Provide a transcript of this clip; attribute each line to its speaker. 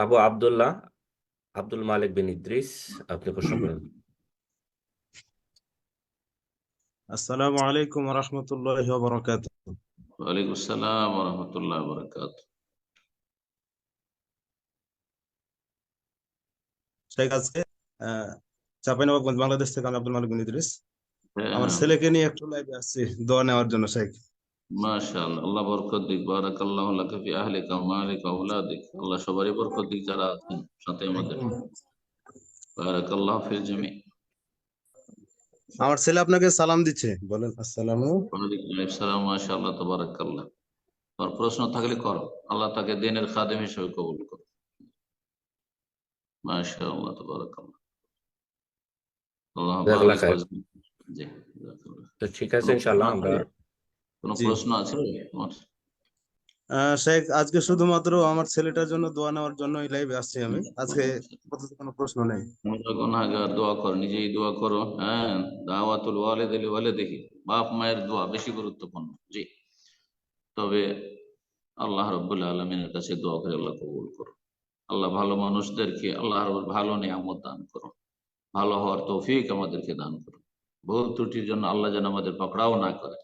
Speaker 1: আবু আব্দুল্লাহ আব্দুল মালিক বিন ইদ্রিস, আপনি প্রশ্ন করেন।
Speaker 2: আসসালামু আলাইকুম রহমতুল্লাহ বরকাত।
Speaker 3: ওয়ালাইকুম আসসালাম ওয়া রাহমাতুল্লাহি ওয়া বারাকাতুহু।
Speaker 2: শেখ আজকে আহ চাঁপাইনবাবগঞ্জ বাংলাদেশ থেকে আমি আব্দুল মালিক বিন ইদ্রিস।
Speaker 3: হ্যাঁ
Speaker 2: আমার
Speaker 3: হ্যাঁ,
Speaker 2: ছেলেকে নিয়ে একটু লাইভে আসছি দোয়া নেওয়ার জন্য শেখ।
Speaker 3: মাশাআল্লাহ, আল্লাহ বরকত দিক। বারাকাল্লাহু লাকা ফি আহলিকা ওয়া মালিকা ওয়া আওলাদিক। আল্লাহ সবারই বরকত দিক, যারা আছেন সাথে আমাদের।
Speaker 2: একদম।
Speaker 3: বারাকাল্লাহু ফিল জামি।
Speaker 2: আমার ছেলে আপনাকে সালাম দিচ্ছে, বলেন আসসালামু।
Speaker 3: ওয়ালাইকুম আসসালাম। মাশাআল্লাহ, তাবারাকাল্লাহ। আর প্রশ্ন থাকলে করো, আল্লাহ তাকে দিনের খাদেম হিসেবে কবুল করো। মাশাআল্লাহ, তাবারাকাল্লাহ। আল্লাহ
Speaker 1: জাযাকাল্লাহ
Speaker 3: বারিক
Speaker 1: খায়ের।
Speaker 3: ওয়া জিদ। জি, জাযাকাল্লাহ।
Speaker 1: তো ঠিক আছে,
Speaker 3: কোনো প্রশ্ন
Speaker 1: ইনশাআল্লাহ
Speaker 3: আছে?
Speaker 1: আমরা।
Speaker 3: কোনো
Speaker 2: জি।
Speaker 3: প্রশ্ন আছে তোমার?
Speaker 2: শেখ, আজকে শুধুমাত্র আমার ছেলেটার জন্য দোয়া নেওয়ার জন্যই লাইভে আসছি আমি আজকে। আপাতত কোনো প্রশ্ন নেই।
Speaker 3: তোমরা গুনাহগার, দোয়া করো, নিজেই দোয়া করো। হ্যাঁ, দাওয়াতুল ওয়ালিদ লিওয়ালিদিহি, বাপ মায়ের দোয়া বেশি গুরুত্বপূর্ণ। জি, তবে আল্লাহ রাব্বুল আলামিনের কাছে দোয়া করে আল্লাহ কবুল করো। আল্লাহ ভালো মানুষদেরকে আল্লাহর ভালো নিয়ামত দান করো, ভালো হওয়ার তৌফিক আমাদেরকে দান করো। ভুল ত্রুটির জন্য আল্লাহ যেন আমাদের পকড়াও না করে।